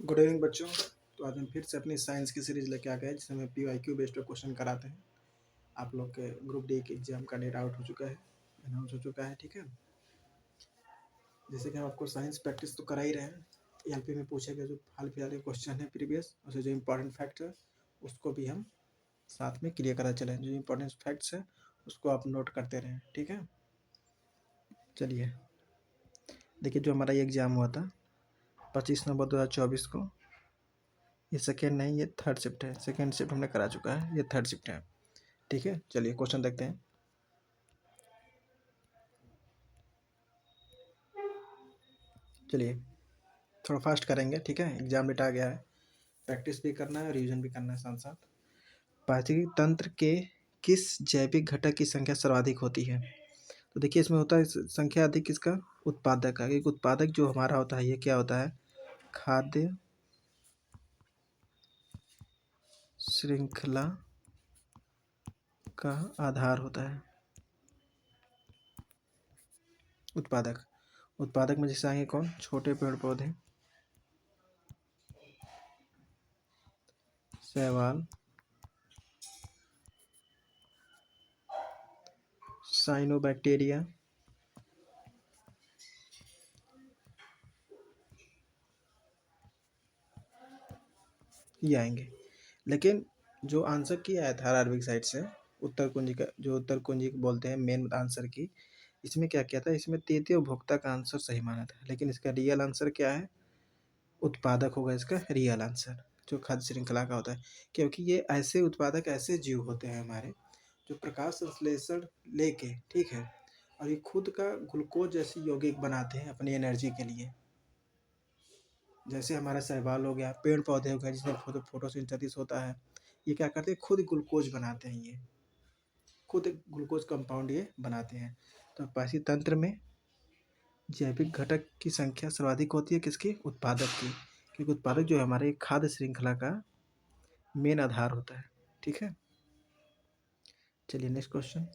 Good evening बच्चों। तो आज हम फिर से अपनी साइंस की सीरीज लेके आ गए जिसमें PYQ बेस्ड क्वेश्चन कराते हैं। आप लोग के ग्रुप डी के एग्जाम का डेट आउट हो चुका है, अनाउंस हो चुका है, ठीक है। जैसे कि हम आपको साइंस प्रैक्टिस तो करा ही रहे हैं। एलपी में पूछे गए जो हाल फिलहाल के क्वेश्चन है प्रीवियस, उसे जो इम्पोर्टेंट फैक्ट है उसको भी हम साथ में क्लियर करा चलें। जो इम्पोर्टेंट फैक्ट्स है उसको आप नोट करते रहें, ठीक है। चलिए देखिए, जो हमारा ये एग्ज़ाम हुआ था 25 नवंबर 2024 को, ये सेकेंड नहीं, ये थर्ड शिफ्ट है। सेकेंड शिफ्ट हमने करा चुका है, ये थर्ड शिफ्ट है, ठीक है। चलिए क्वेश्चन देखते हैं। चलिए थोड़ा फास्ट करेंगे, ठीक है। एग्जाम डेट आ गया है, प्रैक्टिस भी करना है, रिवीजन भी करना है साथ साथ। पारिस्थितिक तंत्र के किस जैविक घटक की संख्या सर्वाधिक होती है? तो देखिए इसमें होता है संख्या अधिक किसका? उत्पादक का। एक उत्पादक जो हमारा होता है, ये क्या होता है? खाद्य श्रृंखला का आधार होता है। उत्पादक, उत्पादक में जैसे आएंगे कौन? छोटे पेड़ पौधे, शैवाल, साइनोबैक्टीरिया, ये आएंगे। लेकिन जो आंसर किया है था आरआरबी की साइड से, उत्तर कुंजी का, जो उत्तर कुंजी बोलते हैं मेन आंसर की, इसमें क्या किया था? इसमें तृतीय उपभोक्ता का आंसर सही माना था, लेकिन इसका रियल आंसर क्या है? उत्पादक होगा इसका रियल आंसर, जो खाद्य श्रृंखला का होता है। क्योंकि ये ऐसे उत्पादक, ऐसे जीव होते हैं हमारे, जो प्रकाश संश्लेषण लेके, ठीक है, और ये खुद का ग्लूकोज जैसी यौगिक बनाते हैं अपनी एनर्जी के लिए। जैसे हमारा शैवाल हो गया, पेड़ पौधे हो गए जिसमें फोटोसिंथेसिस होता है, ये क्या करते हैं? खुद ग्लूकोज बनाते हैं, ये खुद ग्लूकोज कंपाउंड ये बनाते हैं। तो पारिस्थितिक तंत्र में जैविक घटक की संख्या सर्वाधिक होती है किसकी? उत्पादक की। क्योंकि उत्पादक जो है हमारे खाद्य श्रृंखला का मेन आधार होता है, ठीक है। चलिए नेक्स्ट क्वेश्चन।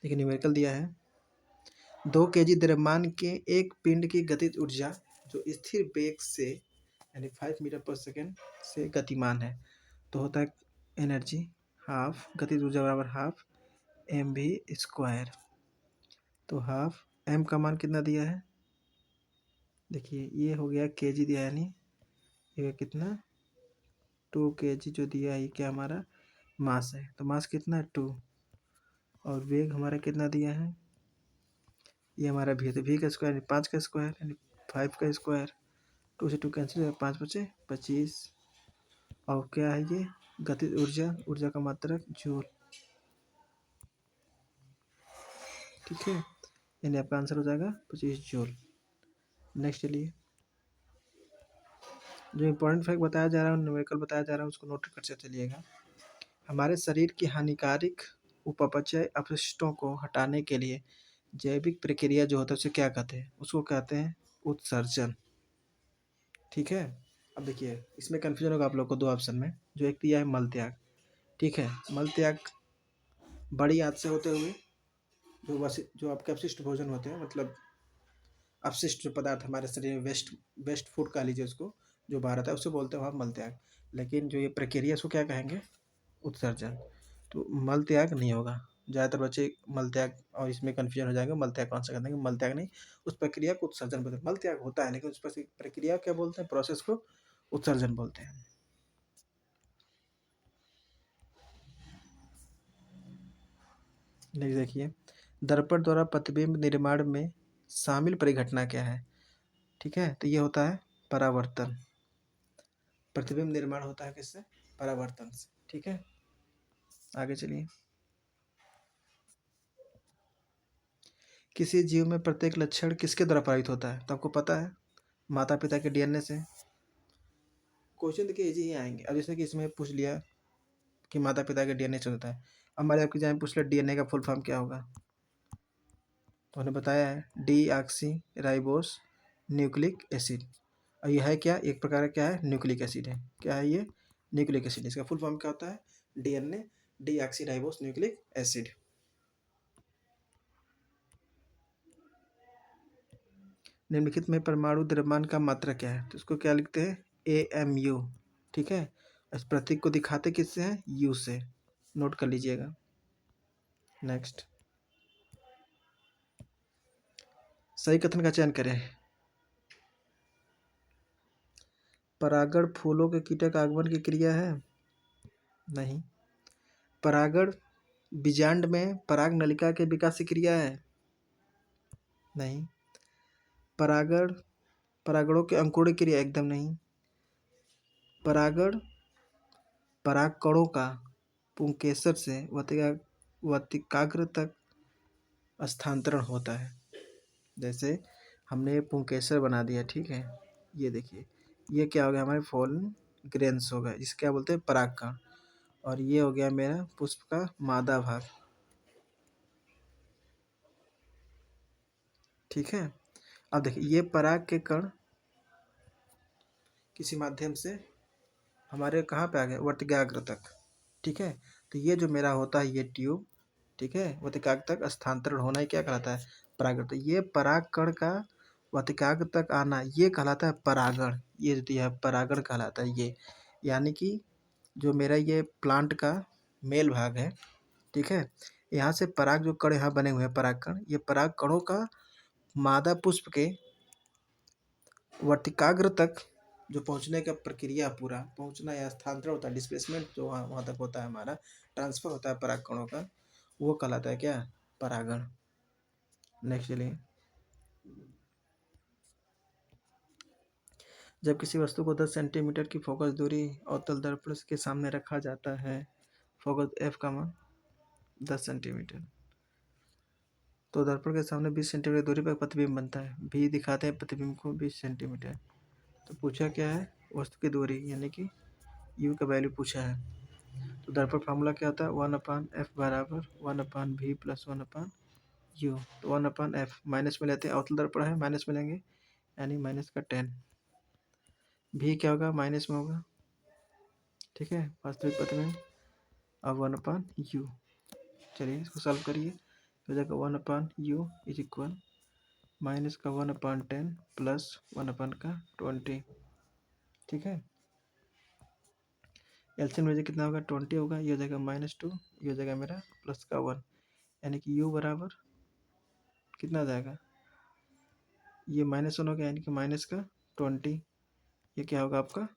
देखिए न्यूमेरिकल दिया है, 2 kg द्रव्यमान के एक पिंड की गतिज ऊर्जा जो स्थिर वेग से यानी 5 मीटर पर सेकेंड से गतिमान है, तो होता है एनर्जी हाफ, गतिज ऊर्जा बराबर हाफ mv²। तो हाफ m का मान कितना दिया है? देखिए ये हो गया kg दिया है, यानी ये कितना? 2 kg जो दिया है, ये क्या हमारा मास है। तो मास कितना है? 2। और वेग हमारा कितना दिया है? ये हमारा भी है, तो v का स्क्वायर यानी 5 का स्क्वायर यानी 5 का स्क्वायर। 2 से 2 कैंसिल, 5 बचे 25। और क्या है ये? गतिज ऊर्जा, ऊर्जा का मात्रक जूल, ठीक है। यानी आपका आंसर हो जाएगा 25 जूल। नेक्स्ट चलिए, जो इम्पोर्टेंट फैक्ट बताया जा रहा है, न्यूमेरिकल बताया जा रहा है, उसको नोट करते चलिएगा। हमारे शरीर की हानिकारक उपापचय अपशिष्टों को हटाने के लिए जैविक प्रक्रिया जो होता है उसे क्या कहते हैं? उसको कहते हैं उत्सर्जन, ठीक है। अब देखिए इसमें कन्फ्यूजन होगा आप लोग को दो ऑप्शन में। जो एक दिया है मल त्याग, ठीक है। मल त्याग बड़ी आंत से होते हुए जो आपके अपशिष्ट भोजन होते हैं, मतलब अपशिष्ट जो पदार्थ हमारे शरीर में, वेस्ट वेस्ट फूड कह लीजिए उसको, जो बाहर आता है उसे बोलते हैं वहाँ मल त्याग। लेकिन जो ये प्रक्रिया उसको क्या कहेंगे? उत्सर्जन। तो मल त्याग नहीं होगा। ज़्यादातर बच्चे मल त्याग और इसमें कन्फ्यूजन हो जाएगा, मल त्याग कौन सा कहते हैं? मल त्याग नहीं, उस प्रक्रिया को उत्सर्जन बोलते हैं। मल त्याग होता है लेकिन उस प्रक्रिया क्या बोलते हैं? प्रोसेस को उत्सर्जन बोलते हैं। नेक्स्ट देखिए, दर्पण द्वारा प्रतिबिंब निर्माण में शामिल परिघटना क्या है? ठीक है, तो ये होता है परावर्तन। प्रतिबिंब निर्माण होता है किससे? परावर्तन से, ठीक है। आगे चलिए, किसी जीव में प्रत्येक लक्षण किसके द्वारा प्रभावित होता है? तो आपको पता है, माता पिता के डीएनए से। क्वेश्चन देखिए इजी ही आएंगे। अब जैसे कि इसमें पूछ लिया कि माता पिता के डीएनए से होता है, अब हमारे आपके एग्जाम में पूछ लिया डीएनए का फुल फॉर्म क्या होगा, तो उन्हें बताया है डीऑक्सी राइबोस न्यूक्लिक एसिड। और यह है क्या? एक प्रकार का क्या है? न्यूक्लिक एसिड है। क्या है ये? Nucleic acid. इसका फुल फॉर्म क्या होता है? DNA deoxy ribose nucleic acid. निम्नलिखित में परमाणु द्रव्यमान का मात्रा क्या है? तो इसको क्या लिखते हैं? AMU। ठीक है, इस प्रतीक को दिखाते किससे हैं? U से। नोट कर लीजिएगा। नेक्स्ट, सही कथन का चयन करें। परागण फूलों के कीटक आगमन की क्रिया है? नहीं। परागण बीजांड में पराग नलिका के विकास की क्रिया है? नहीं। परागण परागणों के अंकुरण क्रिया? एकदम नहीं। परागण परागकणों का पुंकेसर से वतिकाग्र तक स्थानांतरण होता है। जैसे हमने पुंकेसर बना दिया, ठीक है, ये देखिए, ये क्या हो गया? हमारे फॉलन ग्रेन्स हो गया, इसे क्या बोलते हैं? परागकण। और ये हो गया मेरा पुष्प का मादा भाग। ठीक है, अब देखिए, ये पराग के कण किसी माध्यम से हमारे कहाँ पे आ गए? वर्तिकाग्र तक। ठीक है, तो ये जो मेरा होता है ये ट्यूब, ठीक है, वर्तिकाग्र तक स्थानांतरण होना ही क्या कहलाता है? परागण। तो ये पराग कण का वर्तिकाग्र तक आना ये कहलाता है परागण। ये जो दिया है परागण कहलाता है ये। यानी कि जो मेरा ये प्लांट का मेल भाग है, ठीक है, यहाँ से पराग जो कण यहाँ बने हुए हैं पराग कण, ये पराग कणों का मादा पुष्प के वर्तिकाग्र तक जो पहुंचने का प्रक्रिया, पूरा पहुंचना या स्थानांतरण होता है, डिस्प्लेसमेंट जो वहाँ तक होता है, हमारा ट्रांसफर होता है पराग कणों का, वो कहलाता है क्या? परागण। नेक्स्ट चलिए, जब किसी वस्तु को 10 सेंटीमीटर की फोकस दूरी अवतल दर्पण के सामने रखा जाता है, फोकस F का मान 10 सेंटीमीटर, तो दर्पण के सामने 20 सेंटीमीटर दूरी पर प्रतिबिंब बनता है। भी दिखाते हैं प्रतिबिंब को 20 सेंटीमीटर। तो पूछा क्या है? वस्तु की दूरी, यानी कि U का वैल्यू पूछा है। तो दर्पण फार्मूला क्या होता है? 1/f बराबर 1/v प्लस 1/u। तो 1/f माइनस में लेते हैं, अवतल दर्पण है, माइनस में लेंगे, यानी माइनस का 10। भी क्या होगा? माइनस में होगा। ठीक है, वास्तविक प्रतिबिंब। अब 1/u, चलिए इसको सॉल्व करिए। हो जाएगा 1/u इज इक्वल माइनस का 1/10 प्लस 1/20। ठीक है, एलसीएम में कितना होगा? 20 होगा। ये हो जाएगा -2, ये हो जाएगा मेरा प्लस का 1, यानी कि u बराबर कितना आ जाएगा? ये -1 हो गया, यानी कि माइनस का 20। ये क्या होगा? आपका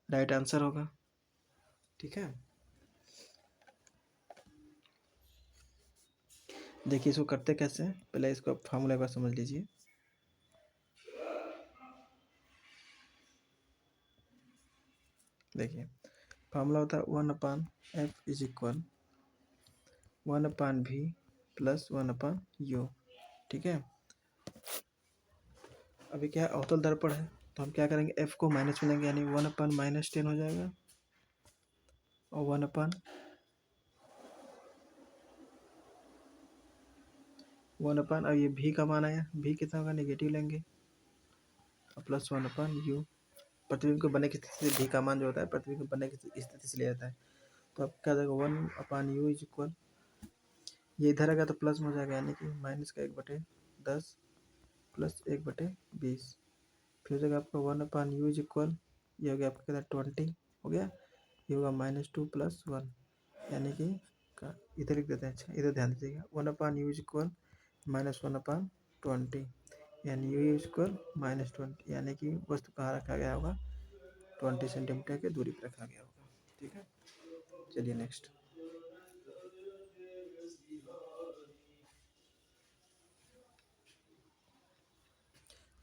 राइट आंसर होगा। ठीक है, देखिए इसको करते कैसे हैं, पहले इसको आप फार्मूला एक बार समझ लीजिए। देखिए फार्मूला होता है 1/f is equal 1/v plus 1/u। ठीक है, अभी क्या है? अवतल दर्पण है, तो हम क्या करेंगे? f को माइनस में लेंगे, यानी 1/-10 हो जाएगा, और 1/, अब ये भी का मान आया, भी कितना होगा? नेगेटिव लेंगे, और प्लस 1/u। प्रतिबिंब को बनने की स्थिति से भी का मान जो होता है प्रतिबिंब को बनने की स्थिति से ले जाता है। तो अब क्या जाएगा? 1/u इज इक्वल, ये इधर आएगा तो प्लस में हो जाएगा, यानी कि माइनस का 1/10 प्लस 1/20। फिर हो जाएगा आपका 1/u इज इक्वल, ये हो गया आपका कितना? 20 हो गया। ये होगा -2 प्लस 1, यानी कि इधर लिख देते हैं। अच्छा, इधर ध्यान दीजिएगा, 1/u इज इक्वल -1/20, यानी u इज इक्वल -20, यानी कि वस्तु कहाँ रखा गया होगा? 20 सेंटीमीटर की दूरी पर रखा गया होगा। ठीक है, चलिए नेक्स्ट,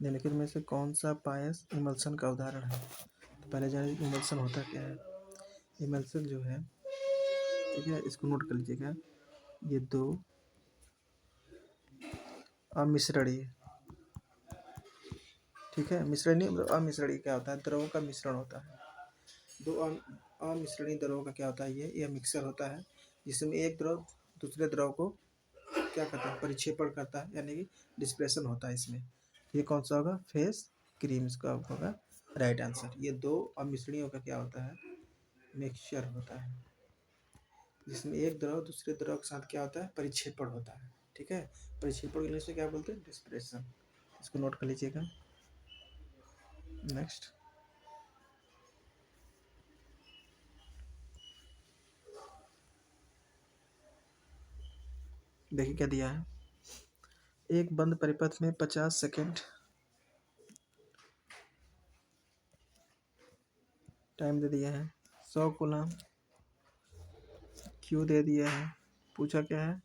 निम्नलिखित में से कौन सा पायस इमल्सन का उदाहरण है? तो पहले जानिए इमल्सन होता क्या है। इमल्सन जो है, ठीक है, इसको नोट कर लीजिएगा, ये दो अमिश्रणीय, ठीक है, मिश्रणीय मतलब अमिश्रणीय क्या होता है? द्रवों का मिश्रण होता है। दो अमिश्रणीय द्रवों का क्या होता है? ये मिक्सर होता है, जिसमें एक द्रव दूसरे द्रव को क्या करता है? परिक्षेपण करता है, यानी कि डिस्प्रेशन होता है इसमें। ये कौन सा होगा? फेस क्रीम इसका होगा राइट आंसर। ये दो अमिश्रणियों का क्या होता है? मिक्सचर होता है, जिसमें एक द्रव दूसरे द्रव के साथ क्या होता है? परिक्षेपण होता है। ठीक है, परिक्षेपण इंग्लिश में क्या बोलते हैं? डिस्प्रेशन। इसको नोट कर लीजिएगा। नेक्स्ट, देखिए क्या दिया है। एक बंद परिपथ में 50 सेकेंड टाइम दे दिया है, 100 कूलम क्यू दे दिया है। पूछा क्या है,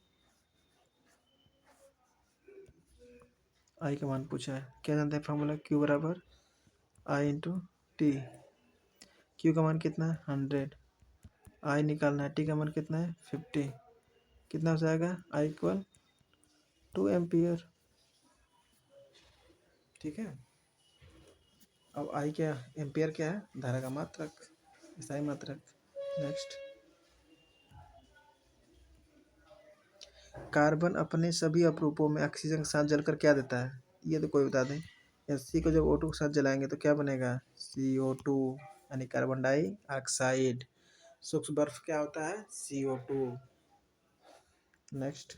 आई का मान पूछा है। क्या जानते हैं फॉर्मूला, क्यू बराबर आई इंटू टी। क्यू का मान कितना है 100, आई निकालना है, टी का मान कितना है 50। कितना हो जाएगा, आई इक्वल 2 एम्पियर। ठीक है, अब आई क्या, एम्पियर क्या है, धारा का मात्रक, ईसाई मात्रक। नेक्स्ट, कार्बन अपने सभी अपरूपों में ऑक्सीजन के साथ जलकर क्या देता है, ये तो कोई बता दें। एस को जब O2 के साथ जलाएंगे तो क्या बनेगा, CO2 यानी कार्बन डाइऑक्साइड। सूक्ष्म बर्फ क्या होता है, CO2। नेक्स्ट,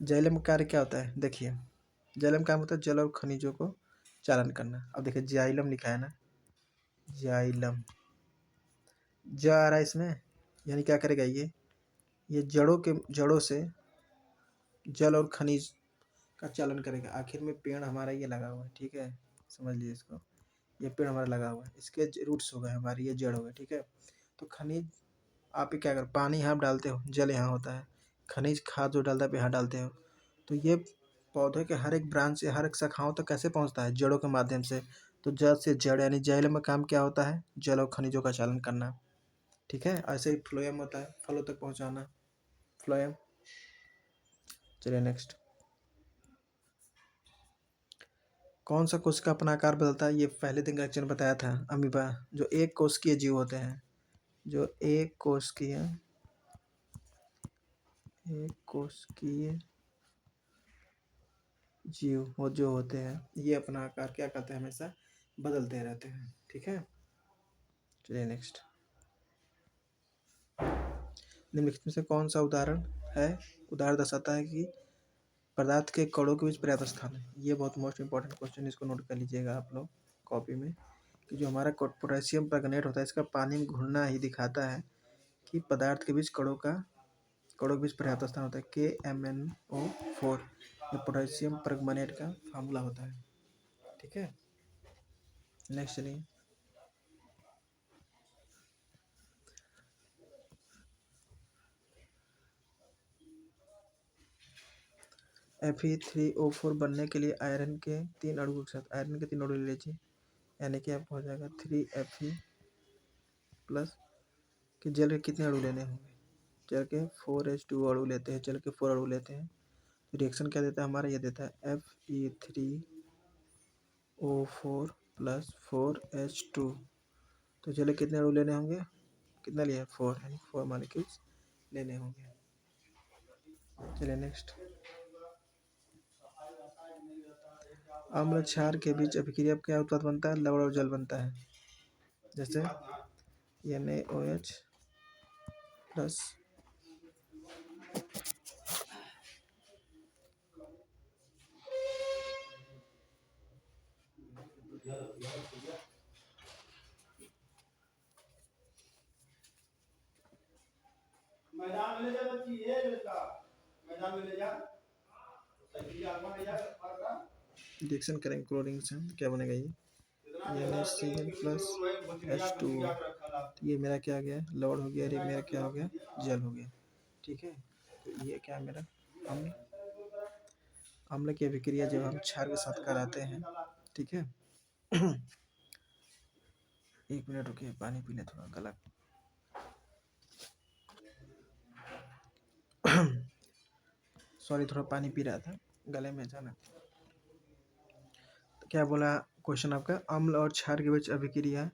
जाइलम कार्य क्या होता है, देखिए जाइलम काम होता है जल और खनिजों को चालन करना। अब देखिए जाइलम लिखा है ना, जाइलम ज आ रहा है इसमें, यानी क्या करेगा ये जड़ों से जल और खनिज का चालन करेगा। आखिर में पेड़ हमारा ये लगा हुआ है, ठीक है, समझ लीजिए इसको। ये पेड़ हमारा लगा हुआ है, इसके रूट्स हो गए हमारी, ये जड़ हो गए, ठीक है। तो खनिज आप ही क्या कर, पानी यहाँ डालते हो, जल यहाँ होता है, खनिज खाद जो डालता है यहाँ डालते हो, तो ये पौधे के हर एक ब्रांच से हर एक शाखाओं तक कैसे पहुँचता है, जड़ों के माध्यम से। तो जड़ से जड़ यानी जैल में काम क्या होता है, जल और खनिजों का चालन करना। ठीक है, ऐसे ही फ्लोएम होता है, फलों तक पहुँचाना, फ्लोएम। चलिए नेक्स्ट, कौन सा कोशिका अपना आकार बदलता है, ये पहले दिन का लेक्चर में बताया था, अमीबा, जो एक कोशिकीय जीव होते हैं, जो एक कोशिकीय जीव वो जो होते हैं, ये अपना आकार क्या करते हैं, हमेशा बदलते रहते हैं। ठीक है, चलिए नेक्स्ट, निम्नलिखित में से कौन सा उदाहरण है, उदाहरण दर्शाता है कि पदार्थ के कणों के बीच पर्याप्त स्थान है। ये बहुत मोस्ट इंपॉर्टेंट क्वेश्चन, इसको नोट कर लीजिएगा आप लोग कॉपी में, कि जो हमारा पोटेशियम परगनेट होता है, इसका पानी में घुलना ही दिखाता है कि पदार्थ के बीच कणों के बीच पर्याप्त स्थान होता है। KMnO4 ये पोटेशियम परमैंगनेट का फार्मूला होता है। ठीक है, नेक्स्ट चलिए, Fe3O4 बनने के लिए आयरन के 3 अणु के साथ आयरन के 3 अणु ले लीजिए, यानी कि आपको हो जाएगा 3Fe प्लस, कि जल के कितने अणु लेने होंगे, जल के 4H2 अणु लेते हैं, जल के 4 अणु लेते हैं। रिएक्शन क्या देता है हमारा, ये देता है Fe3O4 प्लस 4H2। तो चलिए कितने अणु लेने होंगे, कितना लिया है 4, यानी 4 मॉलिक्यूल्स लेने होंगे। चलिए नेक्स्ट, अम्ल क्षार के बीच अभिक्रिया क्या उत्पाद बनता है, लवण और जल बनता है। जैसे NaOH प्लस मैदान में ले जा बच्ची, ये लड़का मैदान में ले जा, रिएक्शन करेंगे क्लोरीन से, क्या बनेगा ये NaCl प्लस H2O। ये मेरा क्या आ गया, लवण हो गया, और ये मेरा क्या हो गया, जल हो गया। ठीक है, तो ये क्या है मेरा अम्ल। अम्ल की अभिक्रिया जब हम क्षार के साथ कराते हैं, ठीक है, एक मिनट रुकिए, पानी पी ले थोड़ा, गला सॉरी, थोड़ा पानी पी रहा था, गले में अचानक। तो क्या बोला क्वेश्चन आपका, अम्ल और क्षार के बीच अभिक्रिया,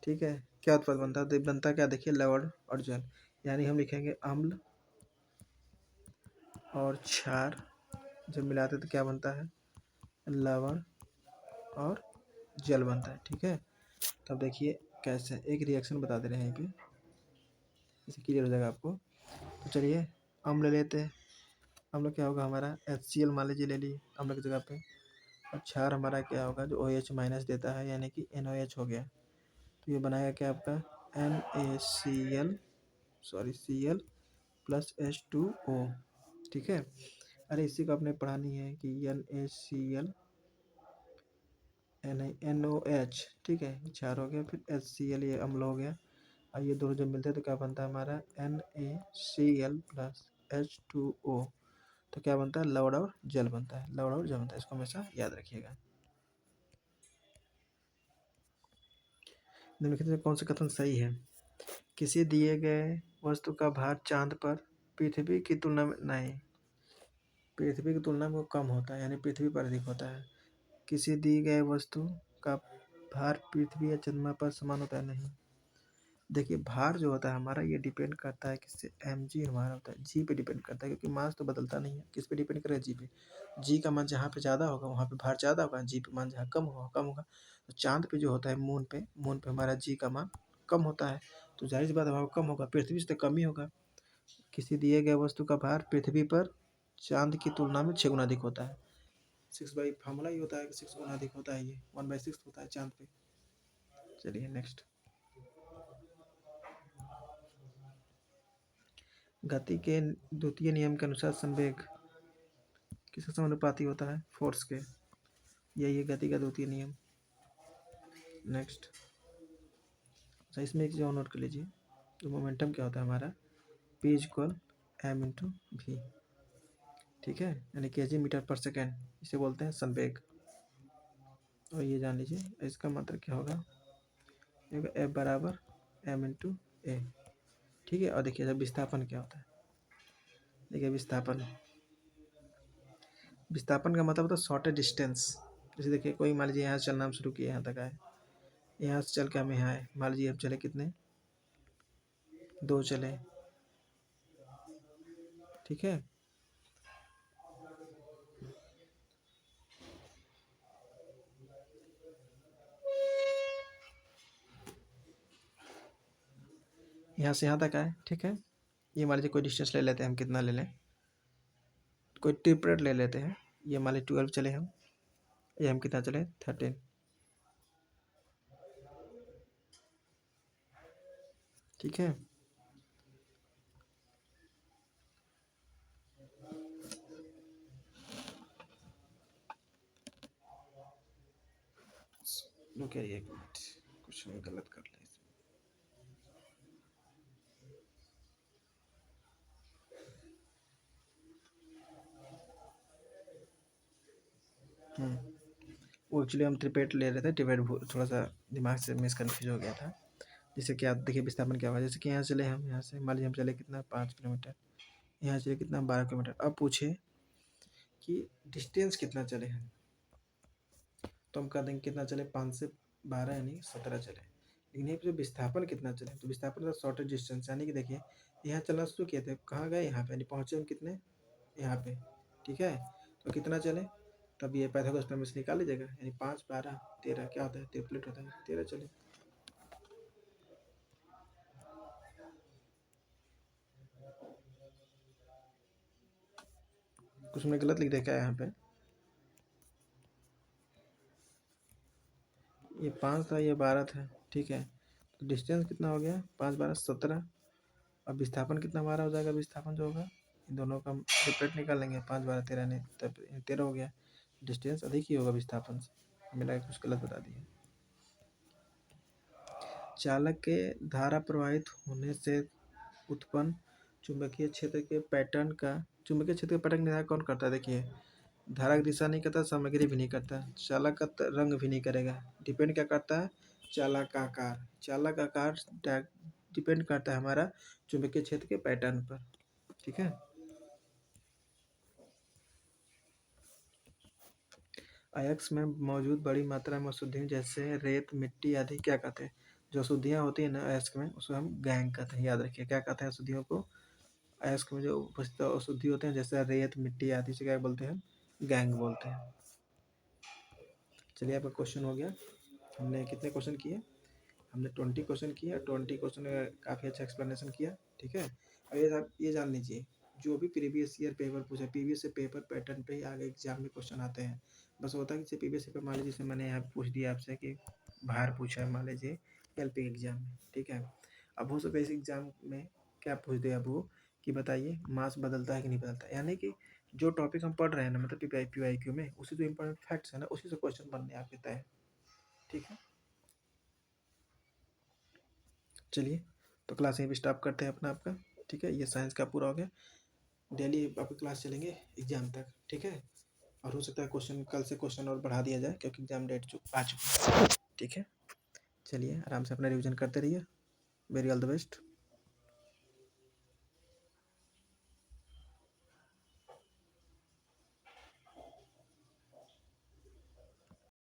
ठीक है, क्या उत्पाद बनता है, तो बनता क्या, देखिए लवण और जल, यानी हम लिखेंगे अम्ल और क्षार जब मिलाते तो क्या बनता है, लवण और जल बनता है। ठीक है, तब देखिए कैसे, एक रिएक्शन बता दे रहे हैं यहीं पे, इसे क्लियर हो जाएगा आपको। तो चलिए अम्ल लेते हैं, हम लोग क्या होगा हमारा HCl मान लीजिए ले लिए हम लोग की जगह पे, और क्षार हमारा क्या होगा जो OH माइनस देता है यानी कि NOH हो गया। तो ये बनाएगा क्या आपका NaCl, sorry Cl plus H2O। ठीक है, अरे इसी को आपने पढ़ा नहीं है कि NaCl NOH, ठीक है, क्षार हो गया, फिर HCl ये अम्ल हो गया, और ये दोनों जब मिलते हैं तो क्या बनता है हमारा NaCl प्लस H2O। तो क्या बनता है लवण और जल बनता है, लवण और जल बनता है, इसको हमेशा याद रखिएगा। निम्नलिखित में कौन सा कथन सही है? किसी दिए गए वस्तु का भार चांद पर पृथ्वी की तुलना में नहीं, पृथ्वी की तुलना में वो कम होता है, यानी पृथ्वी पर अधिक होता है। किसी दी गए वस्तु का भार पृथ्वी या चंद्रमा पर समान होता है, नहीं। देखिए भार जो होता है हमारा ये डिपेंड करता है किससे, mg हमारा होता है, जी पे डिपेंड करता है, क्योंकि मास तो बदलता नहीं है। किस पे डिपेंड करेगा, जी पे। जी का मान जहाँ पे ज़्यादा होगा वहाँ पे भार ज़्यादा होगा, जी पे मान जहाँ कम होगा कम होगा। तो चांद पे जो होता है मून पे हमारा जी का मान कम होता है, तो जाहिर सी बात है वहाँ कम होगा, पृथ्वी से तो कम ही होगा। किसी दिए गए वस्तु का भार पृथ्वी पर चांद की तुलना में 6 गुना अधिक होता है। 6 बाई फार्मूला ही होता है कि 6 गुना अधिक होता है, ये 1/6 होता है चांद पे। चलिए नेक्स्ट। गति के द्वितीय नियम के अनुसार संवेग किसके समानुपाती होता है, फोर्स के। यही है गति का द्वितीय नियम। नेक्स्ट। अच्छा इसमें एक चीज़ और नोट कर लीजिए, तो मोमेंटम क्या होता है हमारा P equal m into V, ठीक है, यानी kg/s, इसे बोलते हैं संवेग। और ये जान लीजिए इसका मतलब क्या होगा, F बराबर m इंटू ए, ठीक है। और देखिए जब विस्थापन क्या होता है, देखिए विस्थापन, विस्थापन का मतलब होता है शॉर्टेज डिस्टेंस। जैसे देखिए कोई मान लीजिए यहाँ से चलना हम शुरू किए, यहाँ तक आए, यहाँ से चल के हम यहाँ आए, मान लीजिए हम चले कितने, 2 चले, ठीक है। यहाँ से यहाँ तक आए, ठीक है। ये मान लीजिए कोई डिस्टेंस ले लेते हैं हम, कितना ले लें, कोई ट्रिपलेट ले लेते हैं, ये मान लीजिए 12 चले हम, ये हम कितना चले 13, ठीक है। रुकिए एक मिनट, कुछ हम गलत कर ले। वो एक्चुअली हम ट्रिपेट ले रहे थे, ट्रिपेट थोड़ा सा दिमाग से मिस कन्फ्यूज हो गया था। जैसे कि आप देखिए विस्थापन क्या हुआ, जैसे कि यहाँ चले हम, यहाँ से मान लीजिए हम चले कितना 5 किलोमीटर, यहाँ चले कितना 12 किलोमीटर। अब पूछे कि डिस्टेंस कितना चले हैं, तो हम कह देंगे कितना चले 5 से 12 यानी 17 चले। लेकिन यहाँ पे जो विस्थापन कितना चले, तो विस्थापन का शॉर्टेज डिस्टेंस, यानी कि देखिए यहाँ चलना शुरू किए थे, कहाँ गए यहाँ पे, यानी पहुँचे हम कितने यहाँ पे, ठीक है। तो कितना चले, तब ये पाइथागोरस थ्योरम से निकाल लीजिएगा, यानी 5 12 13 क्या होता है, ट्रिपलेट होता है, 13 चले। कुछ हमने गलत लिख देखा है यहाँ पे, ये 5 था ये 12 था, ठीक है। तो डिस्टेंस कितना हो गया 5 12 17। अब विस्थापन कितना हमारा हो जाएगा, विस्थापन जो होगा इन दोनों का हम सेपरेट निकाल लेंगे, 5 12 13 नहीं, तब 13 हो गया। डिस्टेंस अधिक ही होगा विस्थापन से, मिला के कुछ गलत बता दिए। चालक के धारा प्रवाहित होने से उत्पन्न चुंबकीय क्षेत्र के पैटर्न का, चुंबकीय क्षेत्र का पैटर्न निर्धारण कौन करता है, देखिए धारा की दिशा नहीं करता, सामग्री भी नहीं करता, चालक का रंग भी नहीं करेगा। डिपेंड क्या करता है, चालक का आकार, चालक का आकार डिपेंड करता है हमारा चुंबकीय क्षेत्र के पैटर्न पर, ठीक है। अयस्क में मौजूद बड़ी मात्रा में अशुद्धियों जैसे रेत मिट्टी आदि क्या कहते हैं, जो अशुद्धियाँ होती हैं ना अयस्क में उसको हम गैंग कहते हैं, याद रखिए क्या कहते हैं अशुद्धियों को, अयस्क में जो उपस्थित अशुद्धि होते हैं जैसे रेत मिट्टी आदि से क्या बोलते हैं, गैंग बोलते हैं। चलिए आपका क्वेश्चन हो गया, हमने कितने क्वेश्चन किए, हमने 20 क्वेश्चन किए, 20 क्वेश्चन काफ़ी अच्छा एक्सप्लेनेशन किया, ठीक है। अब ये जान लीजिए जो भी प्रीवियस ईयर पेपर पूछा, प्रीवियस से पेपर पैटर्न पे ही आगे एग्जाम में क्वेश्चन आते हैं। बस होता है कि प्रीवियस पेपर मान लीजिए, जैसे मैंने यहाँ पूछ दिया आपसे कि बाहर पूछा है मान लीजिए एलपी एग्जाम में, ठीक है। अब हो सकता है इस एग्जाम में क्या पूछ दे अब वो कि बताइए मास बदलता है कि नहीं बदलता है, यानी कि जो टॉपिक हम पढ़ रहे हैं ना, मतलब पीवाईक्यू में, उसी जो इम्पोर्टेंट फैक्ट्स है ना, उसी से क्वेश्चन बनने आपके तय। ठीक है, चलिए तो क्लास यहीं पे स्टॉप करते हैं अपना आपका। ठीक है, ये साइंस का पूरा हो गया। डेली आपकी क्लास चलेंगे एग्जाम तक, ठीक है। और हो सकता है क्वेश्चन कल से क्वेश्चन और बढ़ा दिया जाए, क्योंकि एग्जाम डेट आ चुकी है। ठीक है, चलिए आराम से अपना रिवीजन करते रहिए। Very all the best.